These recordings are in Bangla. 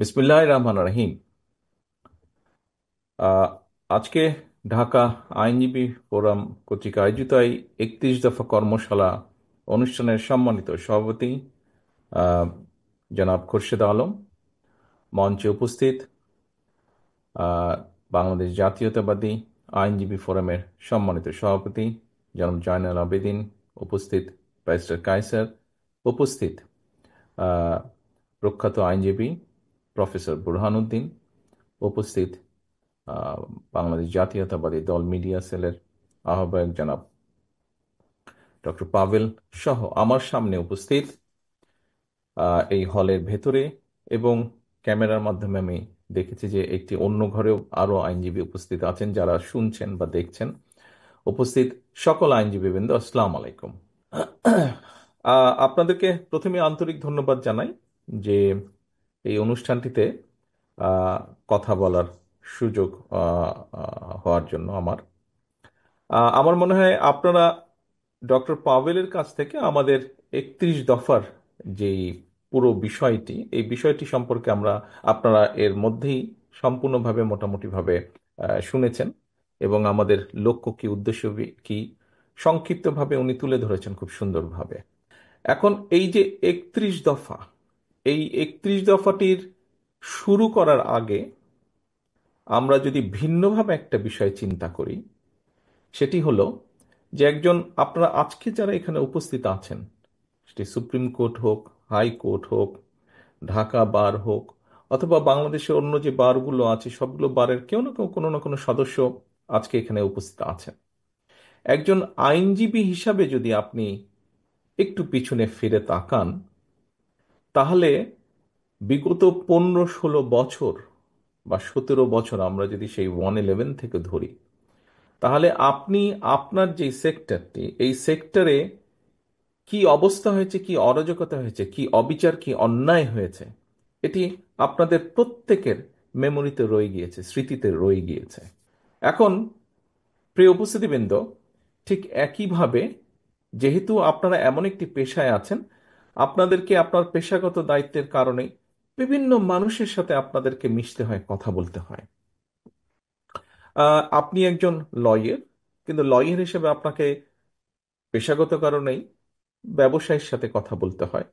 বিসমিল্লাহির রহমানির রহিম। আহ, আজকে ঢাকা আইনজীবী ফোরাম কর্তৃক আয়োজিত এই 31 দফা কর্মশালা অনুষ্ঠানের সম্মানিত সভাপতি আহ, জনাব খোরশেদ আলম, মঞ্চে উপস্থিত আহ, বাংলাদেশ জাতীয়তাবাদী আইনজীবী ফোরামের সম্মানিত সভাপতি জনাব জয়নাল আবেদিন, উপস্থিত ব্যারিস্টার কায়সার, উপস্থিত আহ, প্রখ্যাত আইনজীবী প্রফেসর বুরহানুদ্দিন, উপস্থিত আহ, বাংলাদেশ জাতীয়তাবাদী দল মিডিয়া সেলের আহ্বায়ক জনাব ডক্টর পাভেল সহ আমার সামনে উপস্থিত এই হলের ভেতরে এবং ক্যামেরার মাধ্যমে আমি দেখেছি যে একটি অন্য ঘরেও আরো আইনজীবী উপস্থিত আছেন যারা শুনছেন বা দেখছেন। উপস্থিত সকল আইনজীবীবৃন্দ, আসসালামু আলাইকুম। আপনাদেরকে প্রথমে আন্তরিক ধন্যবাদ জানাই যে এই অনুষ্ঠানটিতে আহ, কথা বলার সুযোগ হওয়ার জন্য আমার মনে হয় আপনারা ডক্টর পাভেলের কাছ থেকে আমাদের 31 দফার যেই পুরো বিষয়টি, এই বিষয়টি সম্পর্কে আপনারা এর মধ্যেই সম্পূর্ণভাবে মোটামুটিভাবে শুনেছেন এবং আমাদের লক্ষ্য কি, উদ্দেশ্য কি সংক্ষিপ্তভাবে উনি তুলে ধরেছেন খুব সুন্দরভাবে। এখন এই যে 31 দফা, এই 31 দফাটির শুরু করার আগে আমরা যদি ভিন্নভাবে একটা বিষয় চিন্তা করি, সেটি হলো যে আপনারা আজকে যারা এখানে উপস্থিত আছেন, সেটি সুপ্রিম কোর্ট হোক, হাই কোর্ট হোক, ঢাকা বার হোক, অথবা বাংলাদেশের অন্য যে বারগুলো আছে সবগুলো বারের কেউ না কেউ কোনো না কোনো সদস্য আজকে এখানে উপস্থিত আছেন। একজন আইনজীবী হিসাবে যদি আপনি একটু পিছনে ফিরে তাকান, তাহলে বিগত 15-16 বছর বা 17 বছর আমরা যদি সেই 111 থেকে ধরি, তাহলে আপনি আপনার যে সেক্টরটি, এই সেক্টরে কি অবস্থা হয়েছে, কি অরাজকতা হয়েছে, কি অবিচার, কি অন্যায় হয়েছে, এটি আপনাদের প্রত্যেকের মেমোরিতে রয়ে গিয়েছে, স্মৃতিতে রয়ে গিয়েছে। এখন প্রিয় উপস্থিতিবৃন্দ, ঠিক একইভাবে যেহেতু আপনারা এমন একটি পেশায় আছেন, আপনাদেরকে আপনার পেশাগত দায়িত্বের কারণে বিভিন্ন মানুষের সাথে আপনাদেরকে মিশতে হয়, কথা বলতে হয়। আপনি একজন লয়ার, কিন্তু লয়ার হিসেবে আপনাকে পেশাগত কারণেই ব্যবসায়ীর সাথে কথা বলতে হয়।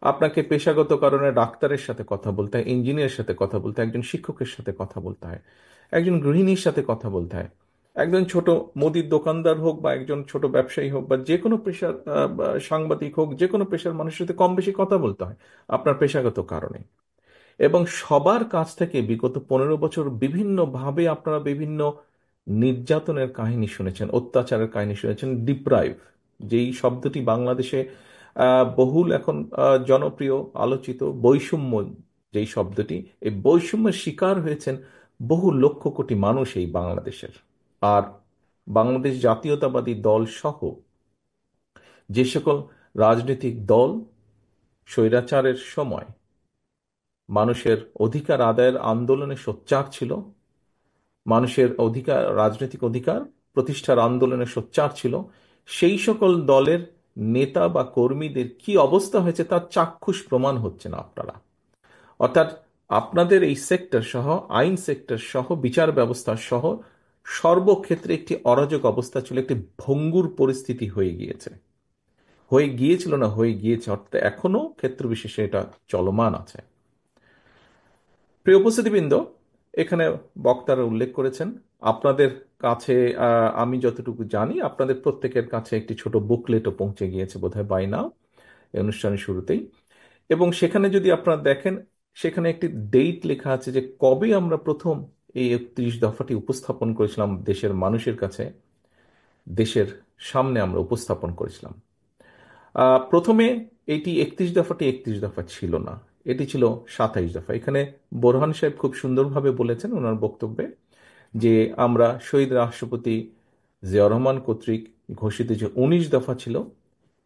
আপনাকে পেশাগত কারণে ডাক্তারের সাথে কথা বলতে হয়, ইঞ্জিনিয়ারের সাথে কথা বলতে হয়, একজন শিক্ষকের সাথে কথা বলতে হয়, একজন গৃহিণীর সাথে কথা বলতে হয়, একজন ছোট মুদির দোকানদার হোক বা একজন ছোট ব্যবসায়ী হোক বা যে কোনো পেশার বা সাংবাদিক হোক, যে কোনো পেশার মানুষের সাথে কম বেশি কথা বলতে হয় আপনার পেশাগত কারণে। এবং সবার কাছ থেকে বিগত 15 বছর বিভিন্নভাবে আপনারা বিভিন্ন নির্যাতনের কাহিনী শুনেছেন, অত্যাচারের কাহিনী শুনেছেন, ডিপ্রাইভ, যেই শব্দটি বাংলাদেশে বহুল এখন জনপ্রিয় আলোচিত, বৈষম্য যেই শব্দটি, এই বৈষম্যের শিকার হয়েছেন বহু লক্ষ কোটি মানুষ এই বাংলাদেশের। আর বাংলাদেশ জাতীয়তাবাদী দল সহ যে সকল রাজনৈতিক দল স্বৈরাচারের সময় মানুষের অধিকার আদায়ের আন্দোলনে সোচ্চার ছিল, মানুষের অধিকার, রাজনৈতিক অধিকার প্রতিষ্ঠার আন্দোলনে সোচ্চার ছিল, সেই সকল দলের নেতা বা কর্মীদের কি অবস্থা হয়েছে তার চাক্ষুষ প্রমাণ হচ্ছে না আপনারা। অর্থাৎ আপনাদের এই সেক্টর সহ, আইন সেক্টর সহ, বিচার ব্যবস্থা সহ সর্বক্ষেত্রে একটি অরাজক অবস্থা ছিল, একটি ভঙ্গুর পরিস্থিতি হয়ে গিয়েছে, হয়ে গিয়েছিল না হয়ে গিয়েছে, অর্থাৎ এখনো ক্ষেত্র বিশেষে এটা চলমান আছে। প্রিয় উপস্থিতিবৃন্দ, এখানে বক্তারা উল্লেখ করেছেন আপনাদের কাছে, আমি যতটুকু জানি আপনাদের প্রত্যেকের কাছে একটি ছোট বুকলেটও পৌঁছে গিয়েছে বোধহয় বাই নাও, এই অনুষ্ঠানের শুরুতেই। এবং সেখানে যদি আপনারা দেখেন, সেখানে একটি ডেট লেখা আছে যে কবে আমরা প্রথম এই 31 দফাটি উপস্থাপন করেছিলাম দেশের মানুষের কাছে, দেশের সামনে আমরা উপস্থাপন করেছিলাম। প্রথমে এটি 31 দফাটি 31 দফা ছিল না, এটি ছিল 27 দফা। এখানে বোরহান সাহেব খুব সুন্দরভাবে বলেছেন ওনার বক্তব্যে যে আমরা শহীদ রাষ্ট্রপতি জিয়াউর রহমান কর্তৃক ঘোষিত যে 19 দফা ছিল,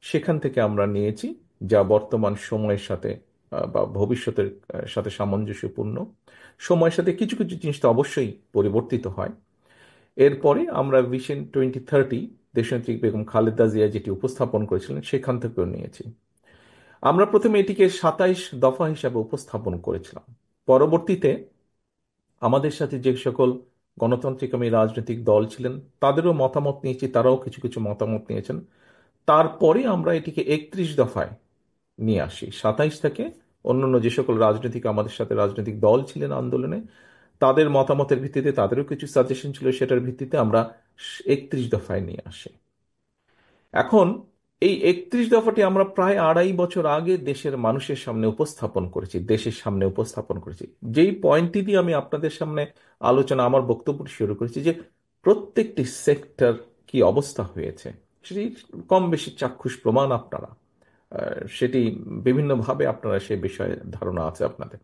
সেখান থেকে আমরা নিয়েছি, যা বর্তমান সময়ের সাথে বা ভবিষ্যতের সাথে সামঞ্জস্যপূর্ণ। সময়ের সাথে কিছু কিছু জিনিস তো অবশ্যই পরিবর্তিত হয়। এরপরে আমরা ভিশন 2030 দেশনেত্রী বেগম খালেদা জিয়া যেটি উপস্থাপন করেছিলেন সেখান থেকেও নিয়েছি। আমরা প্রথমে এটিকে 27 দফা হিসাবে উপস্থাপন করেছিলাম। পরবর্তীতে আমাদের সাথে যে সকল গণতান্ত্রিক রাজনৈতিক দল ছিলেন তাদেরও মতামত নিয়েছি, তারাও কিছু কিছু মতামত নিয়েছেন। তারপরে আমরা এটিকে 31 দফায় নিয়ে আসি। 27 থেকে অন্যান্য যে সকল আমাদের সাথে রাজনৈতিক দল ছিলেন আন্দোলনে, তাদের মতামতের ভিত্তিতে, তাদেরও কিছু সাজেশন ছিল, সেটার ভিত্তিতে আমরা 31 দফায় নিয়ে আসি। এখন এই 31 দফাটি আমরা প্রায় 2.5 বছর আগে দেশের মানুষের সামনে উপস্থাপন করেছি, দেশের সামনে উপস্থাপন করেছি। যেই পয়েন্টটি দিয়ে আমি আপনাদের সামনে আমার বক্তব্য শুরু করেছি, যে প্রত্যেকটি সেক্টর কি অবস্থা হয়েছে, সেটি কম বেশি চাক্ষুষ প্রমাণ আপনারা, সেটি বিভিন্নভাবে আপনারা সে বিষয়ে ধারণা আছে আপনাদের।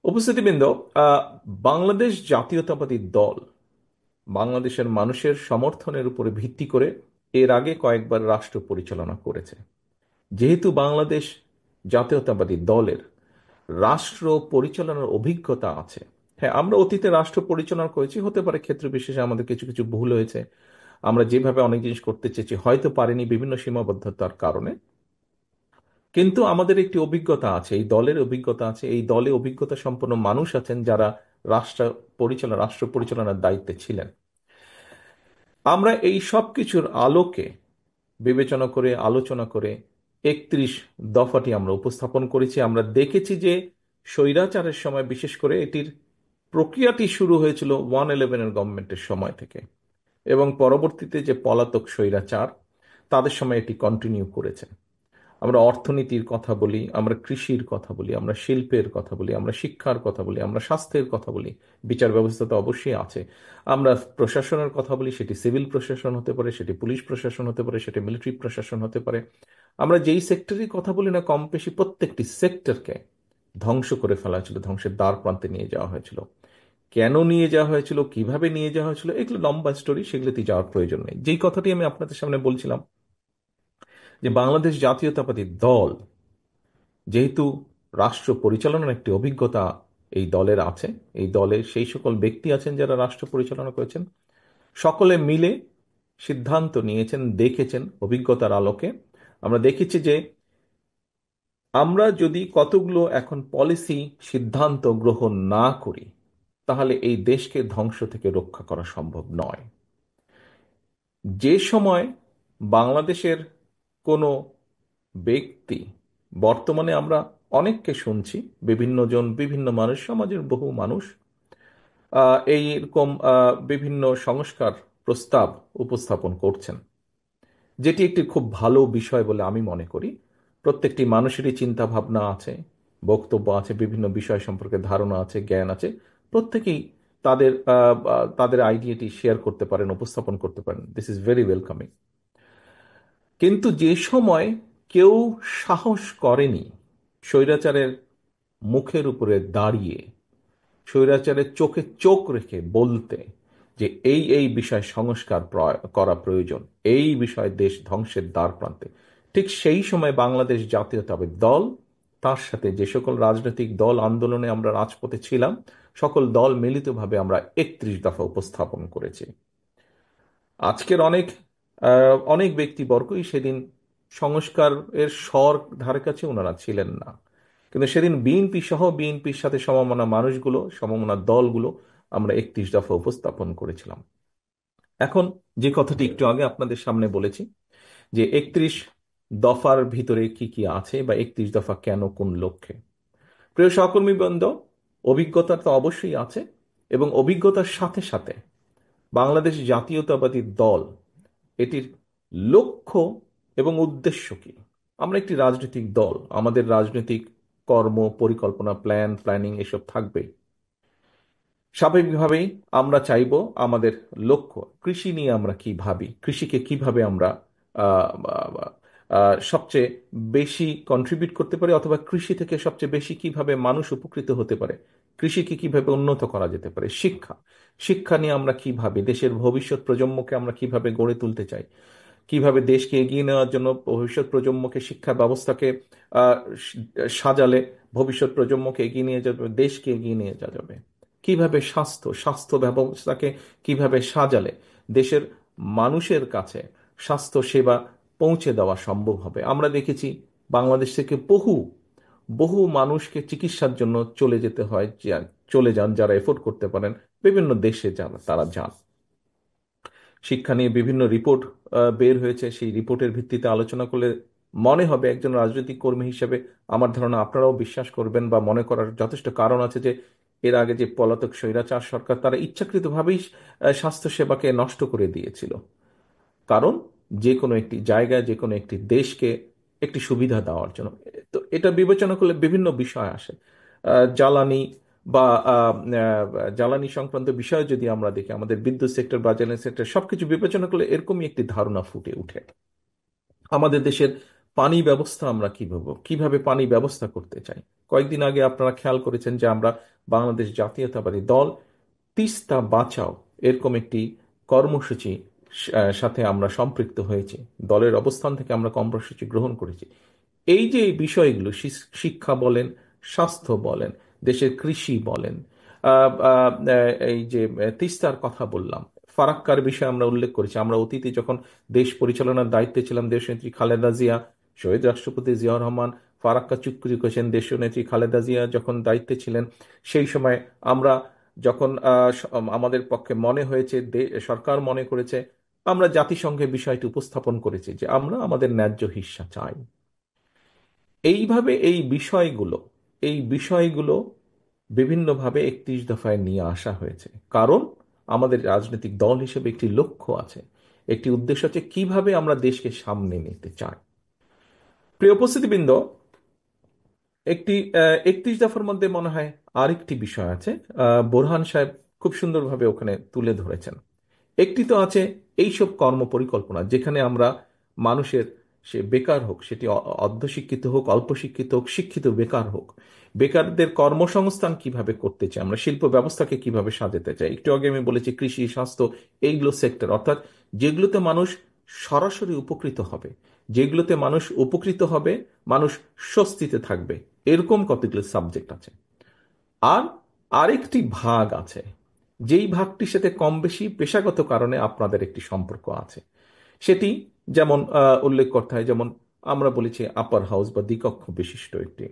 উপস্থিতিবৃন্দ, বাংলাদেশ জাতীয়তাবাদী দল বাংলাদেশের মানুষের সমর্থনের উপরে ভিত্তি করে এর আগে কয়েকবার রাষ্ট্র পরিচালনা করেছে। যেহেতু বাংলাদেশ জাতীয়তাবাদী দলের রাষ্ট্র পরিচালনার অভিজ্ঞতা আছে, হ্যাঁ, আমরা অতীতে রাষ্ট্র পরিচালনা করেছি, হতে পারে ক্ষেত্র বিশেষে আমাদের কিছু কিছু ভুল হয়েছে, আমরা যেভাবে অনেক জিনিস করতে চেয়েছি হয়তো পারিনি বিভিন্ন সীমাবদ্ধতার কারণে, কিন্তু আমাদের একটি অভিজ্ঞতা আছে, এই দলের অভিজ্ঞতা আছে, এই দলে অভিজ্ঞতা সম্পন্ন মানুষ আছেন যারা রাষ্ট্র পরিচালনার দায়িত্বে ছিলেন। আমরা এই সব কিছুর আলোকে বিবেচনা করে, আলোচনা করে 31 দফাটি আমরা উপস্থাপন করেছি। আমরা দেখেছি যে স্বৈরাচারের সময়, বিশেষ করে এটির প্রক্রিয়াটি শুরু হয়েছিল 111 গভর্নমেন্টের সময় থেকে, এবং পরবর্তীতে যে পলাতক স্বৈরাচার তাদের সময় এটি কন্টিনিউ করেছে। আমরা অর্থনীতির কথা বলি, আমরা কৃষির কথা বলি, আমরা শিল্পের কথা বলি, আমরা শিক্ষার কথা বলি, আমরা স্বাস্থ্যের কথা বলি, বিচার ব্যবস্থা তো অবশ্যই আছে, আমরা প্রশাসনের কথা বলি, সেটি সিভিল প্রশাসন হতে পারে, সেটি পুলিশ প্রশাসন হতে পারে, সেটি মিলিটারি প্রশাসন হতে পারে। আমরা যেই সেক্টরের কথা বলি না, কম বেশি প্রত্যেকটি সেক্টরকে ধ্বংস করে ফেলা হয়েছিল, ধ্বংসের দ্বার প্রান্তে নিয়ে যাওয়া হয়েছিল। কেন নিয়ে যাওয়া হয়েছিল, কিভাবে নিয়ে যাওয়া হয়েছিল, এগুলো লম্বা স্টোরি, সেগুলোতে যাওয়ার প্রয়োজন নেই। যেই কথাটি আমি আপনাদের সামনে বলছিলাম, যে বাংলাদেশ জাতীয়তাবাদী দল যেহেতু রাষ্ট্র পরিচালনার একটি অভিজ্ঞতা এই দলের আছে, এই দলে সেই সকল ব্যক্তি আছেন যারা রাষ্ট্র পরিচালনা করেছেন, সকলে মিলে সিদ্ধান্ত নিয়েছেন, দেখেছেন অভিজ্ঞতার আলোকে। আমরা দেখেছি যে আমরা যদি কতগুলো এখন পলিসি সিদ্ধান্ত গ্রহণ না করি, তাহলে এই দেশকে ধ্বংস থেকে রক্ষা করা সম্ভব নয়। যে সময় বাংলাদেশের কোনো ব্যক্তি, বর্তমানে আমরা অনেককে শুনছি, বিভিন্ন জন, বিভিন্ন মানুষ, সমাজের বহু মানুষ এইরকম বিভিন্ন সংস্কার প্রস্তাব উপস্থাপন করছেন, যেটি একটি খুব ভালো বিষয় বলে আমি মনে করি। প্রত্যেকটি মানুষেরই চিন্তা ভাবনা আছে, বক্তব্য আছে, বিভিন্ন বিষয় সম্পর্কে ধারণা আছে, জ্ঞান আছে। প্রত্যেকেই তাদের তাদের আইডিয়াটি শেয়ার করতে পারেন, উপস্থাপন করতে পারেন, দিস ইজ ভেরি ওয়েলকামিং। কিন্তু যে সময় কেউ সাহস করেনি স্বৈরাচারের মুখের উপরে দাঁড়িয়ে, স্বৈরাচারের চোখে চোখ রেখে বলতে যে এই এই বিষয় সংস্কার করা প্রয়োজন, এই বিষয় দেশ ধ্বংসের দ্বার প্রান্তে, ঠিক সেই সময় বাংলাদেশ জাতীয়তাবাদী দল, তার সাথে যে সকল রাজনৈতিক দল আন্দোলনে আমরা রাজপথে ছিলাম, সকল দল মিলিতভাবে আমরা 31 দফা উপস্থাপন করেছি। আজকের অনেক ব্যক্তিবর্গই সেদিন সংস্কারের স্বর ধারে কাছে ওনারা ছিলেন না, কিন্তু সেদিন বিএনপি সহ বিএনপির সাথে সমমনা মানুষগুলো, সমমনা দলগুলো আমরা 31 দফা উপস্থাপন করেছিলাম। এখন যে কথাটি একটু আগে আপনাদের সামনে বলেছি, যে 31 দফার ভিতরে কি কি আছে, বা 31 দফা কেন, কোন লক্ষ্যে। প্রিয় সহকর্মীবৃন্দ, অভিজ্ঞতা তো অবশ্যই আছে, এবং অভিজ্ঞতার সাথে সাথে বাংলাদেশ জাতীয়তাবাদী দল, এটির লক্ষ্য এবং উদ্দেশ্য কি। আমরা একটি রাজনৈতিক দল, আমাদের রাজনৈতিক কর্ম পরিকল্পনা, প্ল্যানিং এসব থাকবে। স্বাভাবিকভাবেই আমরা চাইব আমাদের লক্ষ্য, কৃষি নিয়ে আমরা কি ভাবি, কৃষিকে কিভাবে আমরা আহ, আহ, সবচেয়ে বেশি কন্ট্রিবিউট করতে পারি, অথবা কৃষি থেকে সবচেয়ে বেশি কিভাবে মানুষ উপকৃত হতে পারে, কৃষিকে কিভাবে উন্নত করা যেতে পারে, শিক্ষা নিয়ে আমরা কি ভাবি, দেশের ভবিষ্যৎ প্রজন্মকে আমরা কিভাবে গড়ে তুলতে চাই, কিভাবে দেশকে এগিয়ে নেওয়ার জন্য ভবিষ্যৎ প্রজন্মকে, শিক্ষা ব্যবস্থাকে আহ, সাজালে ভবিষ্যৎ প্রজন্মকে এগিয়ে নিয়ে যাবে, দেশকে এগিয়ে নিয়ে যাওয়া যাবে, কিভাবে স্বাস্থ্য ব্যবস্থাকে কিভাবে সাজালে দেশের মানুষের কাছে স্বাস্থ্য সেবা পৌঁছে দেওয়া সম্ভব হবে। আমরা দেখেছি বাংলাদেশ থেকে বহু বহু মানুষকে চিকিৎসার জন্য চলে যেতে হয়, চলে যান যারা এফোর্ড করতে পারেন, বিভিন্ন দেশে যান, তারা যান। শিক্ষা নিয়ে বিভিন্ন রিপোর্ট বের হয়েছে, সেই রিপোর্টের ভিত্তিতে আলোচনা করলে মনে হবে একজন রাজনৈতিক কর্মী হিসেবে আমার ধারণা আপনারাও বিশ্বাস করবেন বা মনে করার যথেষ্ট কারণ আছে যে এর আগে যে পলাতক স্বৈরাচার সরকার তারা ইচ্ছাকৃতভাবেই স্বাস্থ্যসেবাকে নষ্ট করে দিয়েছিল। কারণ যে কোনো একটি জায়গায় যে কোনো একটি দেশকে একটি সুবিধা দেওয়ার জন্য। তো এটা বিবেচনা করলে বিভিন্ন বিষয় আসে। জ্বালানি বা জ্বালানি সংক্রান্ত বিষয় যদি আমরা দেখি, আমাদের বিদ্যুৎ সেক্টর বা জ্বালানি সেক্টর সবকিছু বিবেচনা করলে এরকমই একটি ধারণা ফুটে ওঠে। আমাদের দেশের পানি ব্যবস্থা আমরা কিভাবে কিভাবে পানি ব্যবস্থা করতে চাই। কয়েকদিন আগে আপনারা খেয়াল করেছেন যে আমরা বাংলাদেশ জাতীয়তাবাদী দল তিস্তা বাঁচাও এরকম একটি কর্মসূচি সাথে আমরা সম্পৃক্ত হয়েছি। দলের অবস্থান থেকে আমরা কর্মসূচি গ্রহণ করেছি। এই যে এই বিষয়গুলো, শিক্ষা বলেন, স্বাস্থ্য বলেন, দেশের কৃষি বলেন, এই যে তিস্তার কথা বললাম, ফারাক্কার বিষয়ে আমরা উল্লেখ করেছি। আমরা অতীতে যখন দেশ পরিচালনার দায়িত্বে ছিলাম, দেশনেত্রী খালেদা জিয়া, শহীদ রাষ্ট্রপতি জিয়াউর রহমান ফারাক্কা চুক্তি করেছেন। দেশনেত্রী খালেদা জিয়া যখন দায়িত্বে ছিলেন, সেই সময় আমরা যখন আমাদের পক্ষে মনে হয়েছে, সরকার মনে করেছে, আমরা জাতিসংঘে বিষয়টি উপস্থাপন করেছি যে আমরা আমাদের ন্যায্য হিস্সা চাই। এইভাবে এই বিষয়গুলো বিভিন্নভাবে 31 দফায় নিয়ে আসা হয়েছে। কারণ আমাদের রাজনৈতিক দল হিসেবে একটি লক্ষ্য আছে, একটি উদ্দেশ্য আছে কিভাবে আমরা দেশকে সামনে নিতে চাই। প্রিয় উপস্থিতিবৃন্দ, একটি 31 দফার মধ্যে মনে হয় আরেকটি বিষয় আছে, বোরহান সাহেব খুব সুন্দরভাবে ওখানে তুলে ধরেছেন। একটি তো আছে এইসব কর্ম পরিকল্পনা, যেখানে আমরা মানুষের, সে বেকার হোক, সেটি অর্ধশিক্ষিত হোক, অল্প শিক্ষিত হোক, শিক্ষিত বেকার হোক, বেকারদের কর্মসংস্থান কিভাবে করতে চাই, আমরা শিল্প ব্যবস্থাকে কিভাবে সাজাতে চাই। একটু আগে আমি বলেছি কৃষি, স্বাস্থ্য, এইগুলো সেক্টর, অর্থাৎ যেগুলোতে মানুষ সরাসরি উপকৃত হবে, যেগুলোতে মানুষ উপকৃত হবে, মানুষ স্বস্তিতে থাকবে, এরকম কতগুলো সাবজেক্ট আছে। আর আরেকটি ভাগ আছে, যেই ভাগটির সাথে কম বেশি পেশাগত কারণে আপনাদের একটি সম্পর্ক আছে। সেটি যেমন উল্লেখ করতে হয়, যেমন আমরা বলেছি আপার হাউস বা দ্বিকক্ষ বিশিষ্ট একটি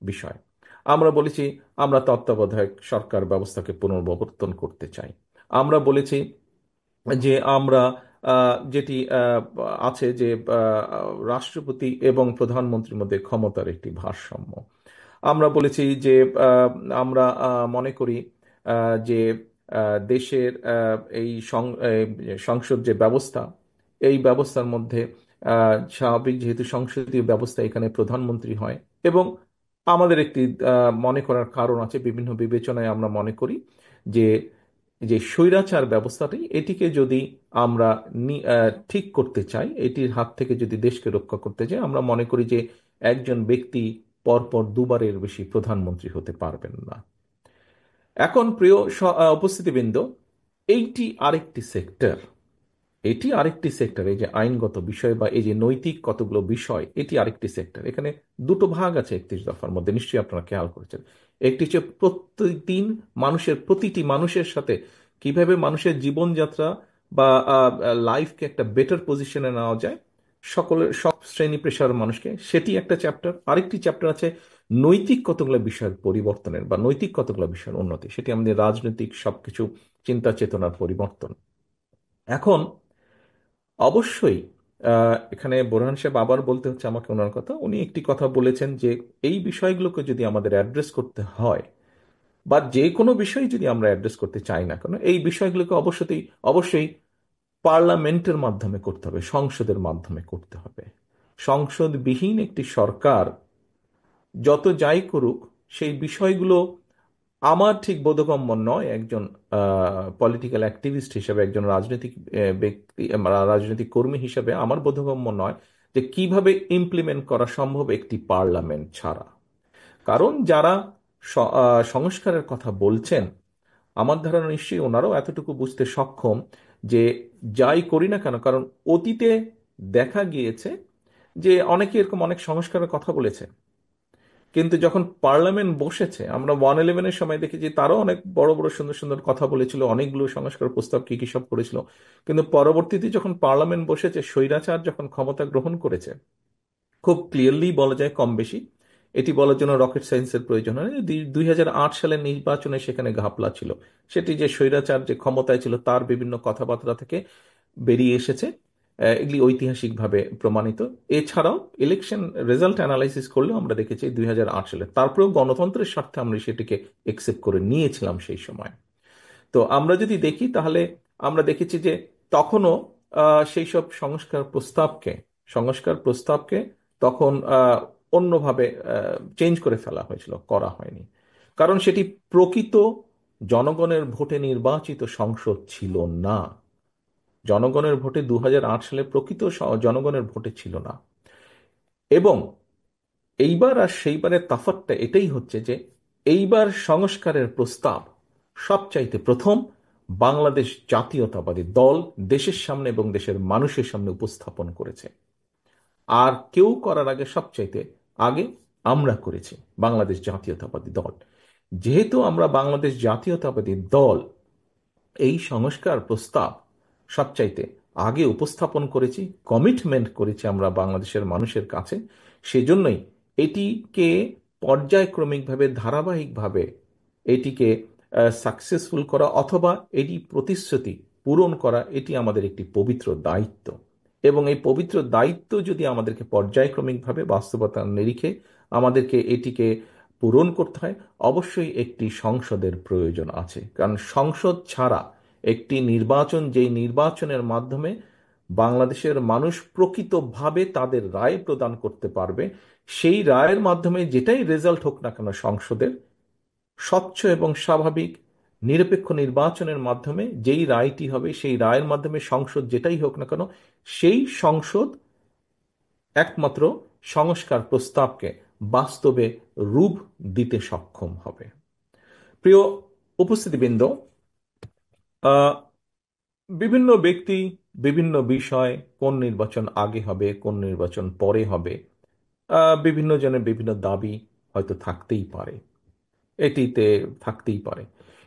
বিষয়। আমরা বলেছি আমরা তত্ত্বাবধায়ক সরকার ব্যবস্থাকে পুনর্বিবর্তন করতে চাই। আমরা বলেছি যে আমরা যেটি আছে যে রাষ্ট্রপতি এবং প্রধানমন্ত্রীর মধ্যে ক্ষমতার একটি ভারসাম্য। আমরা বলেছি যে আমরা মনে করি যে দেশের এই সংসদ যে ব্যবস্থা, এই ব্যবস্থার মধ্যে স্বাভাবিক যেহেতু সংসদীয় ব্যবস্থা, এখানে প্রধানমন্ত্রী হয়। এবং আমাদের একটি মনে করার কারণ আছে, বিভিন্ন বিবেচনায় আমরা মনে করি যে যে স্বৈরাচার ব্যবস্থাটি, এটিকে যদি আমরা ঠিক করতে চাই, এটির হাত থেকে যদি দেশকে রক্ষা করতে চাই, আমরা মনে করি যে একজন ব্যক্তি পরপর দুবারের বেশি প্রধানমন্ত্রী হতে পারবেন না। এখন প্রিয় উপস্থিতিবৃন্দ, এইটি আরেকটি সেক্টর, এটি আরেকটি সেক্টর। এই যে আইনগত বিষয় বা এই যে নৈতিক কতগুলো বিষয়, এটি আরেকটি সেক্টর। এখানে দুটো ভাগ আছে 31 দফার মধ্যে, নিশ্চয়ই আপনারা খেয়াল করেছেন। একটি হচ্ছে প্রতিদিন প্রতিটি মানুষের সাথে কিভাবে মানুষের জীবনযাত্রা বা লাইফকে একটা বেটার পজিশনে নেওয়া যায়, সকলের সব শ্রেণী পেশার মানুষকে, সেটি একটা চ্যাপ্টার। আরেকটি চ্যাপ্টার আছে নৈতিক কতগুলো বিষয়ের পরিবর্তনের বা নৈতিক কতগুলো বিষয়ের উন্নতি, সেটি আমাদের রাজনৈতিক সবকিছু চিন্তা চেতনার পরিবর্তন। এখন অবশ্যই এখানে বোরহান সাহেব আবার বলতে হচ্ছে আমাকে ওনার কথা, উনি একটি কথা বলেছেন যে এই বিষয়গুলোকে যদি আমাদের অ্যাড্রেস করতে হয়, বা যে কোনো বিষয় যদি আমরা অ্যাড্রেস করতে চাই না কেন, এই বিষয়গুলোকে অবশ্যই অবশ্যই পার্লামেন্টের মাধ্যমে করতে হবে, সংসদের মাধ্যমে করতে হবে। সংসদবিহীন একটি সরকার যত যাই করুক, সেই বিষয়গুলো আমার ঠিক বোধগম্য নয়। একজন পলিটিক্যাল অ্যাক্টিভিস্ট হিসেবে, একজন রাজনৈতিক ব্যক্তি, রাজনৈতিক কর্মী হিসেবে আমার বোধগম্য নয় যে কিভাবে ইমপ্লিমেন্ট করা সম্ভব একটি পার্লামেন্ট ছাড়া। কারণ যারা সংস্কারের কথা বলছেন, আমার ধারণা নিশ্চয়ই ওনারাও এতটুকু বুঝতে সক্ষম যে যাই করি না কেন, কারণ অতীতে দেখা গিয়েছে যে অনেকে এরকম অনেক সংস্কারের কথা বলেছে, কিন্তু যখন পার্লামেন্ট বসেছে, আমরা 111-এর সময় দেখেছি তারাও অনেক বড় বড় সুন্দর সুন্দর কথা বলেছিল, অনেকগুলো সংস্কার প্রস্তাব কি কি সব করেছিল। কিন্তু পরবর্তীতে যখন পার্লামেন্ট বসেছে, স্বৈরাচার যখন ক্ষমতা গ্রহণ করেছে, খুব ক্লিয়ারলি বলা যায় কম বেশি এটি বলার জন্য রকেট সায়েন্সের প্রয়োজন হয় না। 2008 সালের নির্বাচনে সেখানে ঘাপলা ছিল, সেটি যে স্বৈরাচার যে ক্ষমতায় ছিল তার বিভিন্ন কথাবার্তা থেকে বেরিয়ে এসেছে। এগুলি ঐতিহাসিকভাবে প্রমাণিত। এছাড়াও ইলেকশন রেজাল্ট অ্যানালাইসিস করলেও আমরা দেখেছি 2008 সালে, তারপরেও গণতন্ত্রের স্বার্থে আমরা সেটিকে একসেপ্ট করে নিয়েছিলাম সেই সময়। তো আমরা যদি দেখি তাহলে আমরা দেখেছি যে তখনও সেই সব সংস্কার প্রস্তাবকে তখন অন্যভাবে চেঞ্জ করে ফেলা হয়েছিল, করা হয়নি। কারণ সেটি প্রকৃত জনগণের ভোটে নির্বাচিত সংসদ ছিল না। জনগণের ভোটে 2008 সালে প্রকৃত জনগণের ভোটে ছিল না। এবং এইবার আর সেইবারের তফাৎটা এটাই হচ্ছে যে এইবার সংস্কারের প্রস্তাব সবচাইতে প্রথম বাংলাদেশ জাতীয়তাবাদী দল দেশের সামনে এবং দেশের মানুষের সামনে উপস্থাপন করেছে। আর কেউ করার আগে, সবচাইতে আগে আমরা করেছি, বাংলাদেশ জাতীয়তাবাদী দল। যেহেতু আমরা বাংলাদেশ জাতীয়তাবাদী দল এই সংস্কার প্রস্তাব সবচাইতে আগে উপস্থাপন করেছি, কমিটমেন্ট করেছি আমরা বাংলাদেশের মানুষের কাছে, সেজন্যই এটিকে পর্যায়ক্রমিকভাবে, ধারাবাহিকভাবে এটিকে সাকসেসফুল করা অথবা এটি প্রতিশ্রুতি পূরণ করা, এটি আমাদের একটি পবিত্র দায়িত্ব। এবং এই পবিত্র দায়িত্ব যদি আমাদেরকে পর্যায়ক্রমিকভাবে বাস্তবতার নিরিখে আমাদেরকে এটিকে পূরণ করতে হয়, অবশ্যই একটি সংসদের প্রয়োজন আছে। কারণ সংসদ ছাড়া একটি নির্বাচন, যেই নির্বাচনের মাধ্যমে বাংলাদেশের মানুষ প্রকৃতভাবে তাদের রায় প্রদান করতে পারবে, সেই রায়ের মাধ্যমে যেটাই রেজাল্ট হোক না কেন সংসদের, স্বচ্ছ এবং স্বাভাবিক নিরপেক্ষ নির্বাচনের মাধ্যমে যেই রায়টি হবে, সেই রায়ের মাধ্যমে সংসদ যেটাই হোক না কেন, সেই সংসদ একমাত্র সংস্কার প্রস্তাবকে বাস্তবে রূপ দিতে সক্ষম হবে। প্রিয় উপস্থিতিবৃন্দ, আহ, বিভিন্ন ব্যক্তি, বিভিন্ন বিষয়, কোন নির্বাচন আগে হবে, কোন নির্বাচন পরে হবে, বিভিন্ন জনের বিভিন্ন দাবি হয়তো থাকতেই পারে, এটিতে থাকতেই পারে।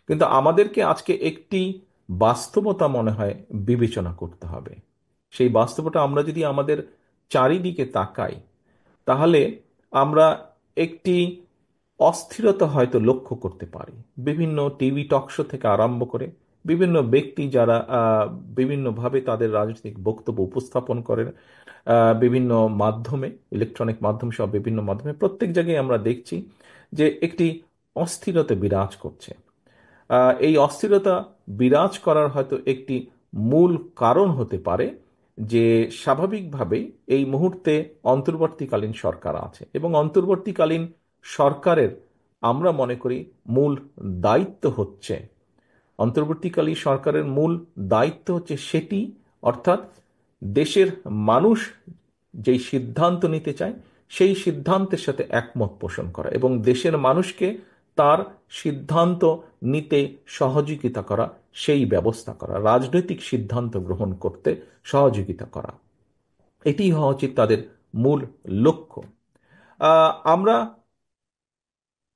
কিন্তু আমাদেরকে আজকে একটি বাস্তবতা মনে হয় বিবেচনা করতে হবে। সেই বাস্তবতা, আমরা যদি আমাদের চারিদিকে তাকাই তাহলে আমরা একটি অস্থিরতা হয়তো লক্ষ্য করতে পারি। বিভিন্ন টিভি টকশো থেকে আরম্ভ করে বিভিন্ন ব্যক্তি যারা বিভিন্নভাবে তাদের রাজনৈতিক বক্তব্য উপস্থাপন করেন, বিভিন্ন মাধ্যমে, ইলেকট্রনিক মাধ্যম সহ বিভিন্ন মাধ্যমে, প্রত্যেক জায়গায় আমরা দেখছি যে একটি অস্থিরতা বিরাজ করছে। এই অস্থিরতা বিরাজ করার হয়তো একটি মূল কারণ হতে পারে যে স্বাভাবিকভাবেই এই মুহূর্তে অন্তর্বর্তীকালীন সরকার আছে, এবং অন্তর্বর্তীকালীন সরকারের আমরা মনে করি মূল দায়িত্ব হচ্ছে, অন্তর্বর্তীকালীন সরকারের মূল দায়িত্ব হচ্ছে সেটি, অর্থাৎ দেশের মানুষ যেই সিদ্ধান্ত নিতে চায় সেই সিদ্ধান্তের সাথে একমত পোষণ করা এবং দেশের মানুষকে তার সিদ্ধান্ত নিতে সহযোগিতা করা, সেই ব্যবস্থা করা, রাজনৈতিক সিদ্ধান্ত গ্রহণ করতে সহযোগিতা করা, এটি হওয়া উচিত তাদের মূল লক্ষ্য। আমরা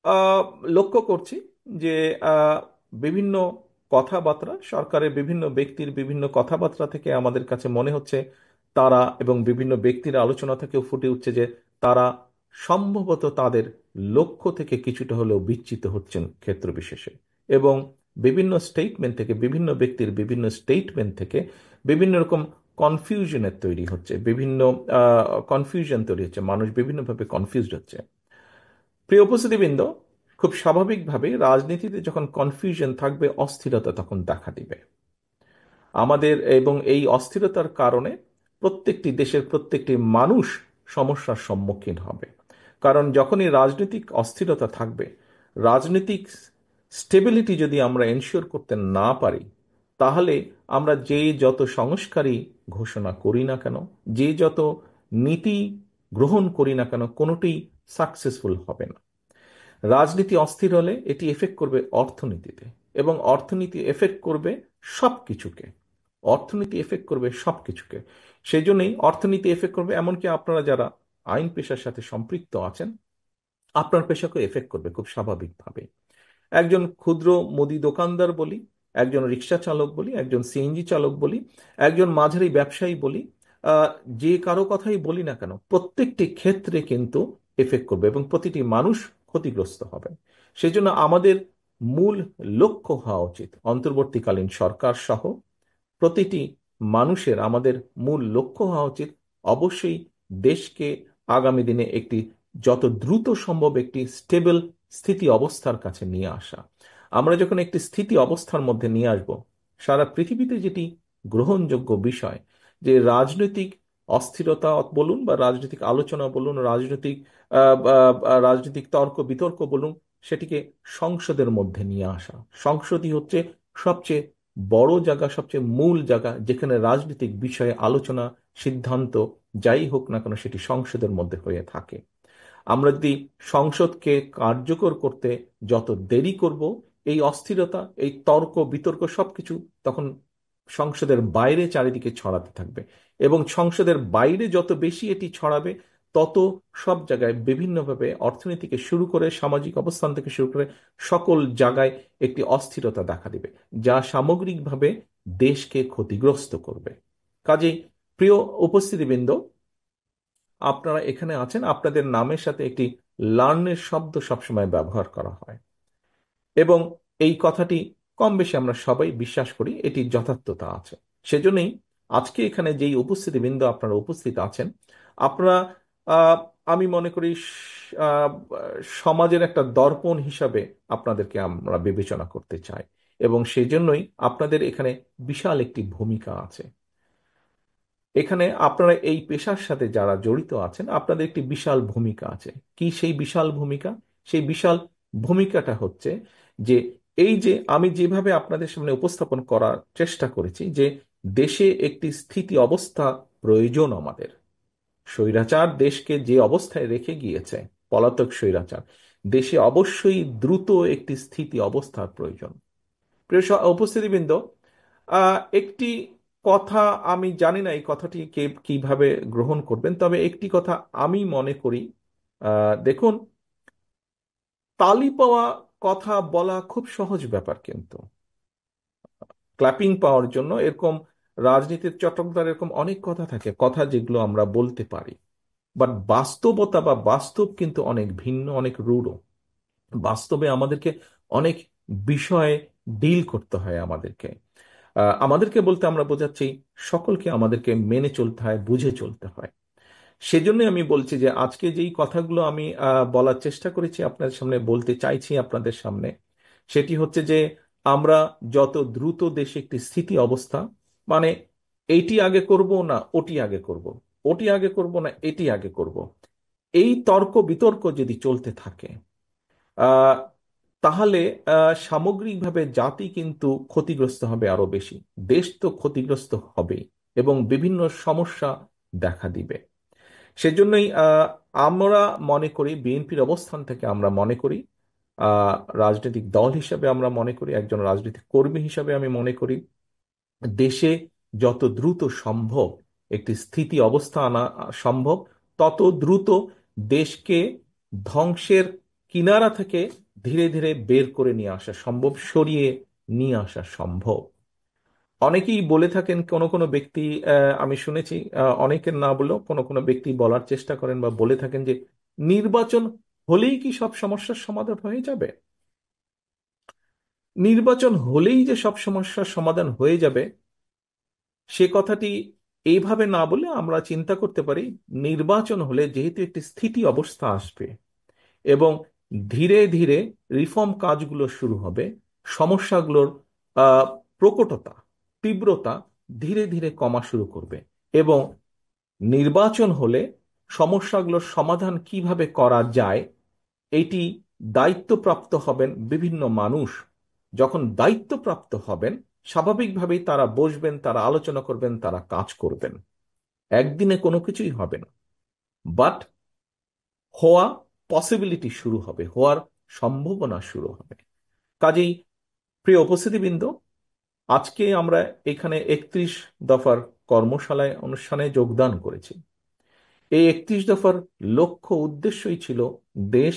আহ, লক্ষ্য করছি যে বিভিন্ন কথাবার্তা, সরকারের বিভিন্ন ব্যক্তির বিভিন্ন কথাবার্তা থেকে আমাদের কাছে মনে হচ্ছে তারা, এবং বিভিন্ন ব্যক্তির আলোচনা থেকেও ফুটে উঠছে যে তারা সম্ভবত তাদের লক্ষ্য থেকে কিছুটা হলেও বিচ্যুত হচ্ছেন ক্ষেত্র বিশেষে। এবং বিভিন্ন স্টেটমেন্ট থেকে, বিভিন্ন ব্যক্তির বিভিন্ন স্টেটমেন্ট থেকে বিভিন্ন রকম কনফিউশনের তৈরি হচ্ছে, বিভিন্ন কনফিউশন তৈরি হচ্ছে, মানুষ বিভিন্নভাবে কনফিউজড হচ্ছে। প্রিয় উপস্থিতিবৃন্দ, খুব স্বাভাবিকভাবে রাজনীতিতে যখন কনফিউশন থাকবে, অস্থিরতা তখন দেখা দিবে আমাদের, এবং এই অস্থিরতার কারণে প্রত্যেকটি দেশের প্রত্যেকটি মানুষ সমস্যার সম্মুখীন হবে। কারণ যখনই রাজনৈতিক অস্থিরতা থাকবে, রাজনৈতিক স্টেবিলিটি যদি আমরা এনশিওর করতে না পারি, তাহলে আমরা যে যত সংস্কারই ঘোষণা করি না কেন, যে যত নীতি গ্রহণ করি না কেন, কোনোটি সাকসেসফুল হবে না। রাজনীতি অস্থির হলে এটি এফেক্ট করবে অর্থনীতিতে, এবং অর্থনীতি এফেক্ট করবে সবকিছুকে, অর্থনীতি এফেক্ট করবে সবকিছুকে। সেই জন্যই অর্থনীতি এফেক্ট করবে, এমনকি আপনারা যারা আইন পেশার সাথে সম্পৃক্ত আছেন, আপনার পেশাকে এফেক্ট করবে খুব স্বাভাবিকভাবে। একজন ক্ষুদ্র মুদি দোকানদার বলি, একজন রিক্সা চালক বলি, একজন সিএনজি চালক বলি, একজন মাঝারি ব্যবসায়ী বলি, আহ, যে কারো কথাই বলি না কেন, প্রত্যেকটি ক্ষেত্রে কিন্তু এফেক্ট করবে এবং প্রতিটি মানুষ ক্ষতিগ্রস্ত হবে। সেই জন্য আমাদের মূল লক্ষ্য হওয়া উচিত, অন্তর্বর্তীকালীন সরকার সহ প্রতিটি মানুষের আমাদের মূল লক্ষ্য হওয়া উচিত অবশ্যই দেশকে আগামী দিনে একটি যত দ্রুত সম্ভব একটি স্টেবল স্থিতি অবস্থার কাছে নিয়ে আসা। আমরা যখন একটি স্থিতি অবস্থার মধ্যে নিয়ে আসব, সারা পৃথিবীতে যেটি গ্রহণযোগ্য বিষয়, যে রাজনৈতিক অস্থিরতা বলুন বা রাজনৈতিক আলোচনা বলুন, রাজনৈতিক তর্ক বিতর্ক বলুন, সেটিকে সংসদের মধ্যে নিয়ে আসা। সংসদই হচ্ছে সবচেয়ে বড় জায়গা, সবচেয়ে মূল জায়গা, যেখানে রাজনৈতিক বিষয়ে আলোচনা, সিদ্ধান্ত যাই হোক না কেন সেটি সংসদের মধ্যে হয়ে থাকে। আমরা যদি সংসদকে কার্যকর করতে যত দেরি করব, এই অস্থিরতা, এই তর্ক বিতর্ক সবকিছু তখন সংসদের বাইরে চারিদিকে ছড়াতে থাকবে। এবং সংসদের বাইরে যত বেশি এটি ছড়াবে, তত সব জায়গায় বিভিন্নভাবে অর্থনীতি থেকে শুরু করে সামাজিক অবস্থান থেকে শুরু করে সকল জায়গায় একটি অস্থিরতা দেখা দিবে, যা সামগ্রিকভাবে দেশকে ক্ষতিগ্রস্ত করবে। কাজেই প্রিয় উপস্থিতিবৃন্দ, আপনারা এখানে আছেন, আপনাদের নামের সাথে একটি লার্নের শব্দ সবসময় ব্যবহার করা হয় এবং এই কথাটি কম বেশি আমরা সবাই বিশ্বাস করি, এটির যথার্থতা আছে। সেজন্যই আজকে এখানে যেই উপস্থিতিবৃন্দ আপনারা উপস্থিত আছেন, আপনারা আহ, আমি মনে করি সমাজের একটা দর্পণ হিসাবে আপনাদেরকে আমরা বিবেচনা করতে চাই এবং সেই জন্যই আপনাদের এখানে বিশাল একটি ভূমিকা আছে। এখানে আপনারা এই পেশার সাথে যারা জড়িত আছেন, আপনাদের একটি বিশাল ভূমিকা আছে। কি সেই বিশাল ভূমিকা? সেই বিশাল ভূমিকাটা হচ্ছে যে এই যে আমি যেভাবে আপনাদের সামনে উপস্থাপন করার চেষ্টা করেছি যে দেশে একটি স্থিতি অবস্থা প্রয়োজন আমাদের। স্বৈরাচার দেশকে যে অবস্থায় রেখে গিয়েছে, পলাতক স্বৈরাচার, দেশে অবশ্যই দ্রুত একটি স্থিতি অবস্থার প্রয়োজন। প্রিয় উপস্থিতিবৃন্দ, একটি কথা, আমি জানি না এই কথাটি কে কিভাবে গ্রহণ করবেন, তবে একটি কথা আমি মনে করি। দেখুন, তালি পাওয়া কথা বলা খুব সহজ ব্যাপার, কিন্তু ক্ল্যাপিং পাওয়ার জন্য এরকম রাজনীতির চটকদার এরকম অনেক কথা থাকে, কথা যেগুলো আমরা বলতে পারি, বাট বাস্তবতা বা বাস্তব কিন্তু অনেক ভিন্ন, অনেক রূঢ়। বাস্তবে আমাদেরকে অনেক বিষয়ে ডিল করতে হয়। আমাদেরকে বলতে আমরা বোঝাচ্ছি সকলকে আমাদেরকে মেনে চলতে হয়, বুঝে চলতে হয়। সেজন্য আমি বলছি যে আজকে যেই কথাগুলো আমি বলার চেষ্টা করেছি, আপনাদের সামনে বলতে চাইছি আপনাদের সামনে, সেটি হচ্ছে যে আমরা যত দ্রুত দেশে একটি স্থিতি অবস্থা, মানে এইটি আগে করব না ওটি আগে করব, ওটি আগে করব না এটি আগে করব, এই তর্ক বিতর্ক যদি চলতে থাকে, আহ, তাহলে সামগ্রিকভাবে জাতি কিন্তু ক্ষতিগ্রস্ত হবে আরো বেশি। দেশ তো ক্ষতিগ্রস্ত হবেই এবং বিভিন্ন সমস্যা দেখা দিবে। সেজন্যই আমরা মনে করি, বিএনপির অবস্থান থেকে আমরা মনে করি, আহ, রাজনৈতিক দল হিসেবে আমরা মনে করি, একজন রাজনৈতিক কর্মী হিসেবে আমি মনে করি, দেশে যত দ্রুত সম্ভব একটি স্থিতি অবস্থা আনা সম্ভব, তত দ্রুত দেশকে ধ্বংসের কিনারা থেকে ধীরে ধীরে বের করে নিয়ে আসা সম্ভব, সরিয়ে নিয়ে আসা সম্ভব। অনেকেই বলে থাকেন, কোনো কোনো ব্যক্তি, আমি শুনেছি, অনেকের না বলেও কোনো কোনো ব্যক্তি বলার চেষ্টা করেন বা বলে থাকেন যে নির্বাচন হলেই কি সব সমস্যার সমাধান হয়ে যাবে? নির্বাচন হলেই যে সব সমস্যার সমাধান হয়ে যাবে, সে কথাটি এইভাবে না বলে আমরা চিন্তা করতে পারি, নির্বাচন হলে যেহেতু একটি স্থিতি অবস্থা আসবে এবং ধীরে ধীরে রিফর্ম কাজগুলো শুরু হবে, সমস্যাগুলোর আহ, প্রকটতা, তীব্রতা ধীরে ধীরে কমা শুরু করবে এবং নির্বাচন হলে সমস্যাগুলোর সমাধান কিভাবে করা যায়, এটি দায়িত্বপ্রাপ্ত হবেন বিভিন্ন মানুষ। যখন দায়িত্বপ্রাপ্ত হবেন, স্বাভাবিকভাবেই তারা বসবেন, তারা আলোচনা করবেন, তারা কাজ করবেন। একদিনে কোনো কিছুই হবে না, বাট হওয়া পসিবিলিটি শুরু হবে, হওয়ার সম্ভাবনা শুরু হবে। কাজেই প্রিয় উপস্থিতিবৃন্দ, আজকে আমরা এখানে 31 দফার কর্মশালায় অনুষ্ঠানে যোগদান করেছি। এই 31 দফার লক্ষ্য উদ্দেশ্যই ছিল দেশ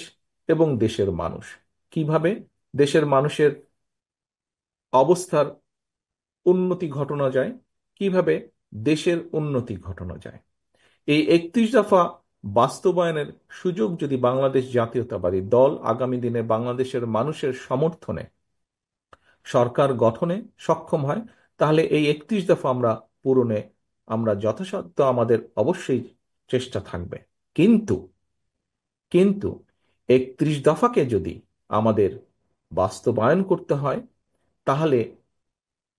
এবং দেশের মানুষ, কিভাবে দেশের মানুষের অবস্থার উন্নতি ঘটানো যায়, কিভাবে দেশের উন্নতি ঘটানো যায়। এই 31 দফা বাস্তবায়নের সুযোগ যদি বাংলাদেশ জাতীয়তাবাদী দল আগামী দিনে বাংলাদেশের মানুষের সমর্থনে সরকার গঠনে সক্ষম হয়, তাহলে এই 31 দফা আমরা পূরণে আমরা যথাসাধ্য আমাদের অবশ্যই চেষ্টা থাকবে। কিন্তু কিন্তু 31 দফাকে যদি আমাদের বাস্তবায়ন করতে হয়, তাহলে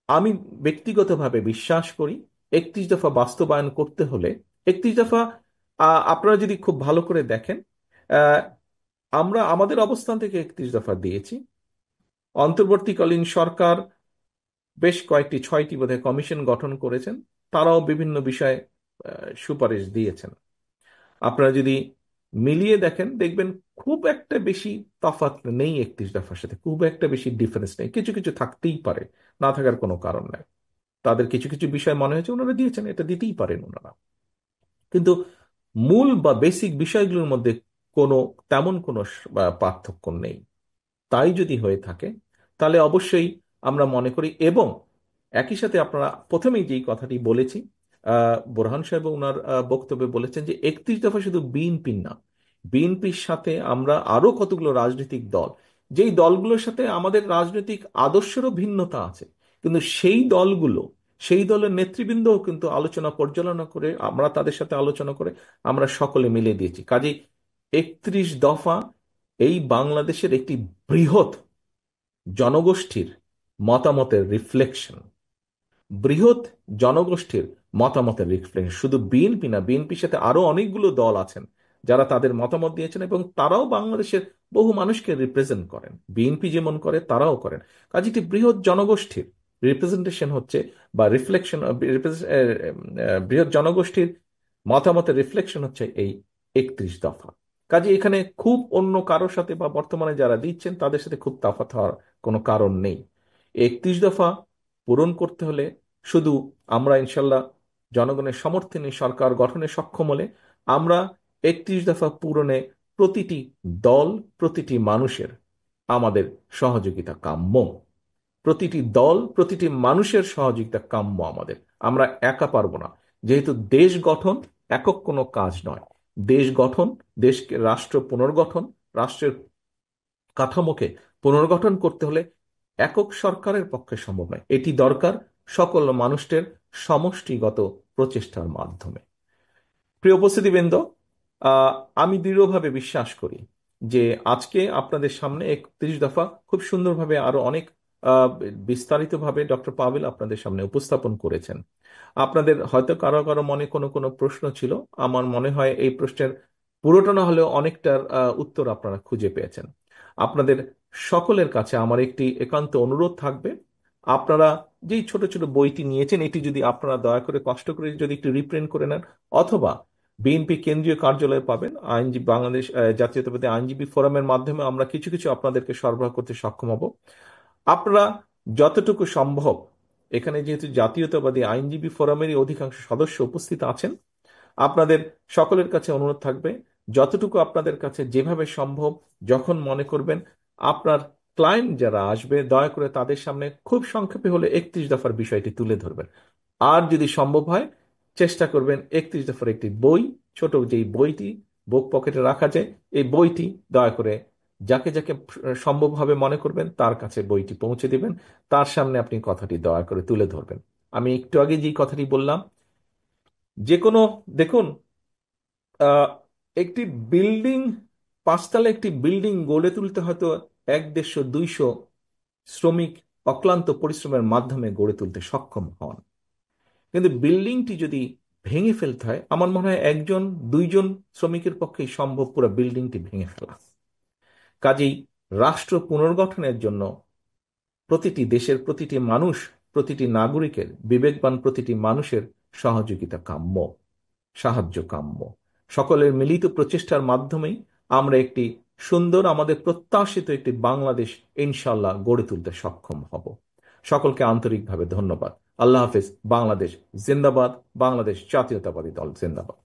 আমি ব্যক্তিগতভাবে বিশ্বাস করি 31 দফা বাস্তবায়ন করতে হলে 31 দফা আপনারা যদি খুব ভালো করে দেখেন, আহ, আমরা আমাদের অবস্থান থেকে 31 দফা দিয়েছি। অন্তর্বর্তীকালীন সরকার বেশ কয়েকটি 6টি বোধহয় কমিশন গঠন করেছেন, তারাও বিভিন্ন বিষয়ে সুপারিশ দিয়েছেন। আপনারা যদি মিলিয়ে দেখেন দেখবেন খুব একটা বেশি তফাৎ নেই 31 দফার সাথে, খুব একটা বেশি ডিফারেন্স নেই। কিছু কিছু থাকতেই পারে, না থাকার কোনো কারণ নাই। তাদের কিছু কিছু বিষয় মনে হয়েছে ওনারা দিয়েছেন, এটা দিতেই পারেন ওনারা, কিন্তু মূল বা বেসিক বিষয়গুলোর মধ্যে কোনো তেমন কোনো পার্থক্য নেই। তাই যদি হয়ে থাকে তাহলে অবশ্যই আমরা মনে করি, এবং একই সাথে আপনারা প্রথমেই যেই কথাটি বলেছি, বোরহান সাহেব ওনার বক্তব্যে বলেছেন যে 31 দফা শুধু বিএনপির না, বিএনপির সাথে আমরা আরো কতগুলো রাজনৈতিক দল, যেই দলগুলোর সাথে আমাদের রাজনৈতিক আদর্শেরও ভিন্নতা আছে, কিন্তু সেই দলের নেতৃবৃন্দও কিন্তু আলোচনা পর্যালোচনা করে, আমরা তাদের সাথে আলোচনা করে আমরা সকলে মিলে দিয়েছি। কাজেই 31 দফা এই বাংলাদেশের একটি বৃহৎ জনগোষ্ঠীর মতামতের রিফ্লেকশন, বৃহৎ জনগোষ্ঠীর মতামতের রিফ্লেকশন। শুধু বিএনপি না, বিএনপির সাথে আরো অনেকগুলো দল আছেন যারা তাদের মতামত দিয়েছেন, এবং তারাও বাংলাদেশের বহু মানুষকে রিপ্রেজেন্ট করেন, বিএনপি যেমন করে তারাও করেন। কাজে একটি বৃহৎ জনগোষ্ঠীর রিপ্রেজেন্টেশন হচ্ছে বা রিফ্লেকশন, বৃহৎ জনগোষ্ঠীর মতামতের রিফ্লেকশন হচ্ছে এই 31 দফা। কাজে এখানে খুব অন্য কারোর সাথে বা বর্তমানে যারা দিচ্ছেন তাদের সাথে খুব তফাৎ হওয়ার কোনো কারণ নেই। 31 দফা পূরণ করতে হলে শুধু আমরা ইনশাল্লাহ জনগণের সমর্থনে সরকার গঠনে সক্ষম হলে আমরা 31 দফা পূরণে প্রতিটি দল, প্রতিটি মানুষের আমাদের সহযোগিতা কাম্য। প্রতিটি দল, প্রতিটি মানুষের সহযোগিতা কাম্য আমাদের। আমরা একা পারবো না, যেহেতু দেশ গঠন একক কোনো কাজ নয়। দেশ গঠন, দেশকে রাষ্ট্র পুনর্গঠন, রাষ্ট্রের কাঠামোকে পুনর্গঠন করতে হলে একক সরকারের পক্ষে সম্ভব নয়। এটি দরকার সকল মানুষের সমষ্টিগত প্রচেষ্টার মাধ্যমে। প্রিয় উপস্থিতিবৃন্দ, আহ, আমি দৃঢ়ভাবে বিশ্বাস করি যে আজকে আপনাদের সামনে 31 দফা খুব সুন্দরভাবে আরো অনেক বিস্তারিতভাবে ডক্টর পাভেল আপনাদের সামনে উপস্থাপন করেছেন। আপনাদের হয়তো কারো কারো মনে কোনো কোনো প্রশ্ন ছিল, আমার মনে হয় এই প্রশ্নের পুরোটা না হলেও অনেকটার উত্তর আপনারা খুঁজে পেয়েছেন। আপনাদের সকলের কাছে আমার একটি একান্ত অনুরোধ থাকবে, আপনারা যেই ছোট ছোট বইটি নিয়েছেন এটি যদি আপনারা দয়া করে কষ্ট করে যদি একটু রিপ্রিন্ট করে নেন, অথবা বিএনপি কেন্দ্রীয় কার্যালয়ে পাবেন, আইনজীবী বাংলাদেশ জাতীয়তাবাদী আইনজীবী ফোরামের মাধ্যমে আমরা কিছু কিছু আপনাদেরকে সরবরাহ করতে সক্ষম হব। আপনারা যতটুকু সম্ভব, এখানে যেহেতু জাতীয়তাবাদী আইনজীবী ফোরামেরই অধিকাংশ সদস্য উপস্থিত আছেন, আপনাদের সকলের কাছে অনুরোধ থাকবে যতটুকু আপনাদের কাছে যেভাবে সম্ভব, যখন মনে করবেন আপনার ক্লায়েন্ট যারা আসবে দয়া করে তাদের সামনে খুব সংক্ষেপে হলে 31 দফার বিষয়টি তুলে ধরবেন। আর যদি সম্ভব হয় চেষ্টা করবেন 31 দফার একটি বই, ছোট যেই বইটি বুক পকেটে রাখা যায়, এই বইটি দয়া করে যাকে যাকে সম্ভব হবে মনে করবেন তার কাছে বইটি পৌঁছে দিবেন, তার সামনে আপনি কথাটি দয়া করে তুলে ধরবেন। আমি একটু আগে যে কথাটি বললাম, যে কোনো, দেখুন, আহ, একটি বিল্ডিং, 5 তলা একটি বিল্ডিং গড়ে তুলতে হয়তো 100-150-200 শ্রমিক অক্লান্ত পরিশ্রমের মাধ্যমে গড়ে তুলতে সক্ষম হন, কিন্তু বিল্ডিংটি যদি ভেঙে ফেলতে হয় আমার মনে হয় 1-2জন শ্রমিকের পক্ষেই সম্ভব পুরো বিল্ডিংটি ভেঙে ফেলা। কাজেই রাষ্ট্র পুনর্গঠনের জন্য প্রতিটি দেশের প্রতিটি মানুষ, প্রতিটি নাগরিকের, বিবেকবান প্রতিটি মানুষের সহযোগিতা কাম্য, সাহায্য কাম্য। সকলের মিলিত প্রচেষ্টার মাধ্যমেই আমরা একটি সুন্দর, আমাদের প্রত্যাশিত একটি বাংলাদেশ ইনশাল্লাহ গড়ে তুলতে সক্ষম হব। সকলকে আন্তরিকভাবে ধন্যবাদ। আল্লাহ হাফেজ। বাংলাদেশ জিন্দাবাদ। বাংলাদেশ জাতীয়তাবাদী দল জিন্দাবাদ।